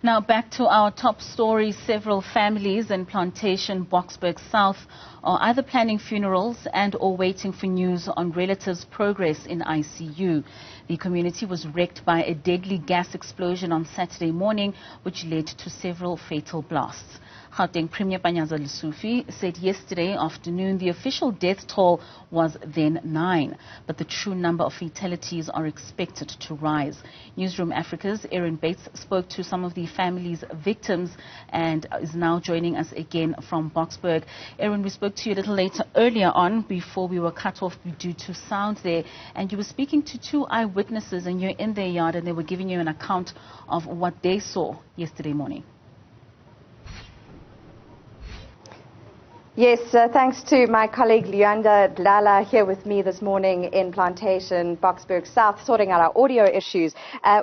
Now back to our top story. Several families in Plantation, Boksburg South are either planning funerals and or waiting for news on relatives' progress in ICU. The community was wrecked by a deadly gas explosion on Saturday morning, which led to several fatal blasts. Gauteng Premier Panyaza Lesufi said yesterday afternoon the official death toll was then 9, but the true number of fatalities are expected to rise. Newsroom Afrika's Erin spoke to some of the family's victims and is now joining us again from Boksburg. Erin, we spoke to you a little later earlier on before we were cut off due to sound there, and you were speaking to 2 eyewitnesses, and you're in their yard and they were giving you an account of what they saw yesterday morning. Yes, thanks to my colleague Leanda Dlala here with me this morning in Plantation, Boksburg South, sorting out our audio issues.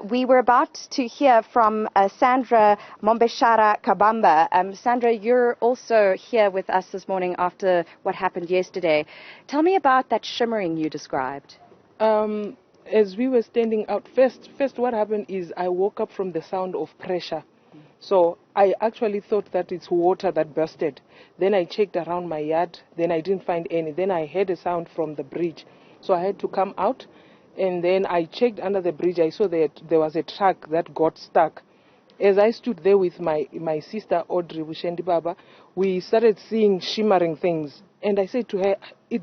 We were about to hear from Sandra Mombeshara Kabamba. Sandra, you're also here with us this morning after what happened yesterday. Tell me about that shimmering you described. As we were standing out, first what happened is I woke up from the sound of pressure. So I actually thought that it's water that bursted. Then I checked around my yard. Then I didn't find any. Then I heard a sound from the bridge. So I had to come out. And then I checked under the bridge. I saw that there was a truck that got stuck. As I stood there with my sister Audrey Bushendi Baba, we started seeing shimmering things. And I said to her,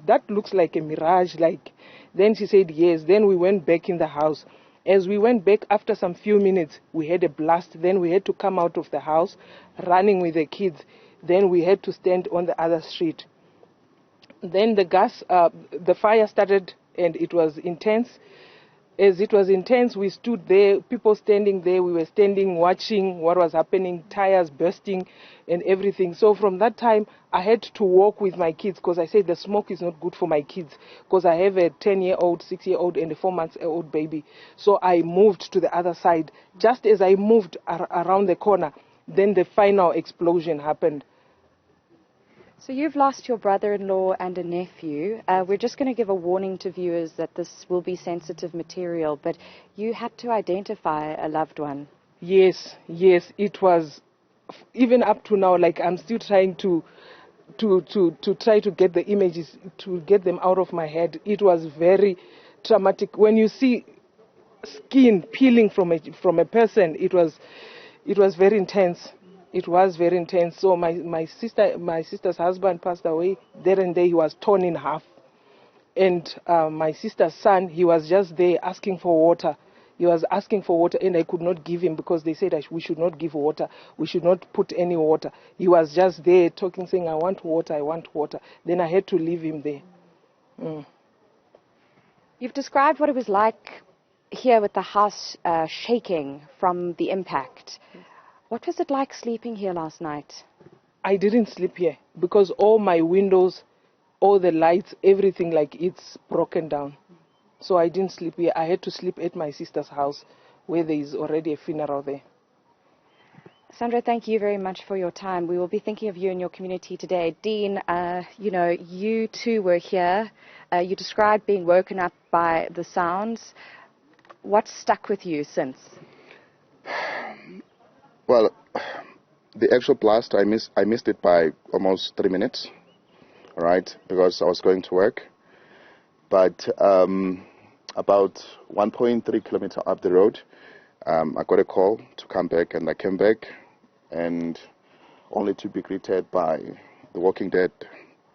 that looks like a mirage. Then she said yes. Then we went back in the house. As we went back, after some few minutes, we had a blast. Then we had to come out of the house, running with the kids. Then we had to stand on the other street. Then the fire started, and it was intense. As it was intense, we stood there, people standing there. We were standing, watching what was happening, tires bursting and everything. So from that time, I had to walk with my kids because I said the smoke is not good for my kids because I have a 10-year-old, 6-year-old and a 4-month-old baby. So I moved to the other side. Just as I moved around the corner, then the final explosion happened. So you've lost your brother-in-law and a nephew. We're just going to give a warning to viewers that this will be sensitive material, but you had to identify a loved one. Yes, it was, even up to now, I'm still trying to try to get the images, to get them out of my head. It was very traumatic. When you see skin peeling from a person, it was very intense. It was very intense. So my sister's husband passed away. There and there he was torn in half. And my sister's son, he was just there asking for water. He was asking for water and I could not give him because they said we should not give water. We should not put any water. He was just there talking, saying, I want water, I want water. Then I had to leave him there. You've described what it was like here with the house shaking from the impact. What was it like sleeping here last night? I didn't sleep here because all my windows, all the lights, everything, it's broken down. So I didn't sleep here. I had to sleep at my sister's house where there is already a funeral there. Sandra, thank you very much for your time. We will be thinking of you and your community today. Dean, you too were here. You described being woken up by the sounds. What's stuck with you since? Well, the actual blast, I missed it by almost 3 minutes, right, because I was going to work. But about 1.3 kilometers up the road, I got a call to come back, and I came back, and only to be greeted by the Walking Dead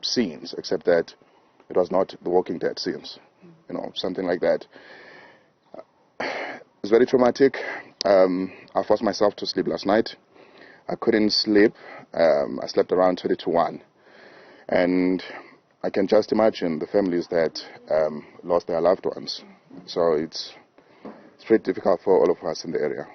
scenes, except that it was not the Walking Dead scenes, something like that. It's very traumatic. I forced myself to sleep last night. I couldn't sleep. I slept around 20 to 1. And I can just imagine the families that lost their loved ones. So it's pretty difficult for all of us in the area.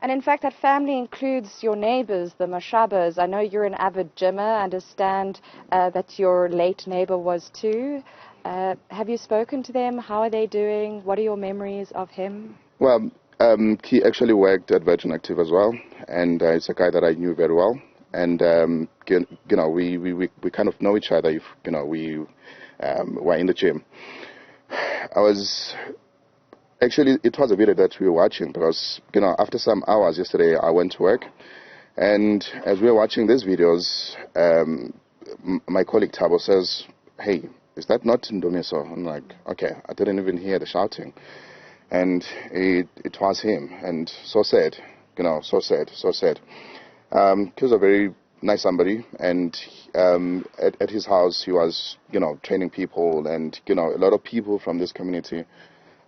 And in fact, that family includes your neighbors, the Mashabas. I know you're an avid gymmer. I understand that your late neighbor was too. Have you spoken to them? How are they doing? What are your memories of him? Well, he actually worked at Virgin Active as well, and it's a guy that I knew very well. And we kind of know each other. If we were in the gym, I was Actually, it was a video that we were watching because, after some hours yesterday, I went to work. And as we were watching these videos, my colleague Thabo says, "Hey, is that not Ndomiso?" I'm like, okay, I didn't even hear the shouting. And it was him. And so sad, so sad. He was a very nice somebody. And at his house, he was, training people. And, a lot of people from this community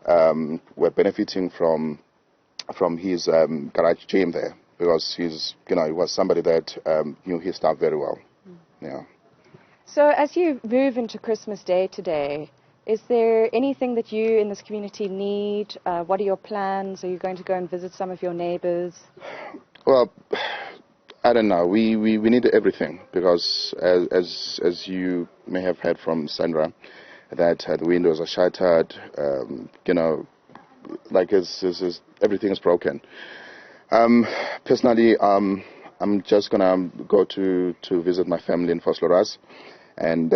were benefiting from his garage gym there. Because he was somebody that knew his stuff very well. Yeah. So as you move into Christmas Day today, is there anything that you in this community need? What are your plans? Are you going to go and visit some of your neighbors? Well, I don't know. We need everything because as you may have heard from Sandra, that the windows are shattered. Like everything is broken. Personally, I'm just gonna go to visit my family in Vosloorus, and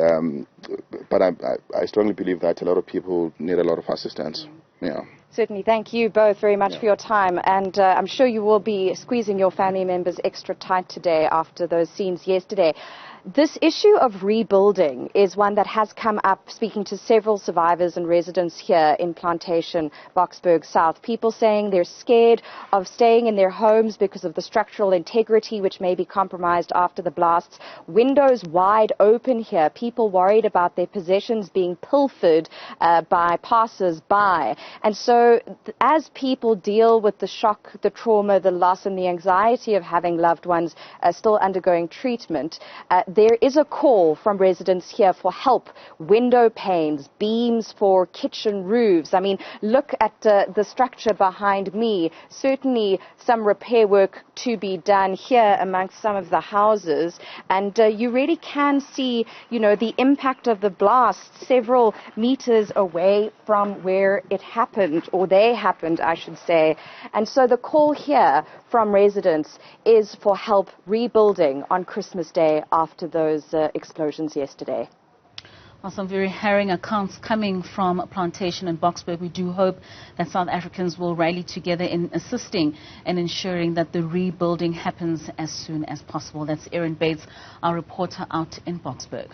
but I strongly believe that a lot of people need a lot of assistance. Yeah. Certainly. Thank you both very much for your time, and I'm sure you will be squeezing your family members extra tight today after those scenes yesterday. This issue of rebuilding is one that has come up, speaking to several survivors and residents here in Plantation, Boksburg South. People saying they're scared of staying in their homes because of the structural integrity which may be compromised after the blasts. Windows wide open here. People worried about their possessions being pilfered by passers-by. And so as people deal with the shock, the trauma, the loss and the anxiety of having loved ones still undergoing treatment, there is a call from residents here for help. Window panes, beams for kitchen roofs. I mean, look at the structure behind me. Certainly some repair work to be done here amongst some of the houses. And you really can see, the impact of the blast several meters away from where it happened, or they happened, I should say. And so the call here from residents is for help rebuilding on Christmas Day after those explosions yesterday. Well, some very harrowing accounts coming from Plantation and Boksburg. We do hope that South Africans will rally together in assisting and ensuring that the rebuilding happens as soon as possible. That's Erin, our reporter out in Boksburg.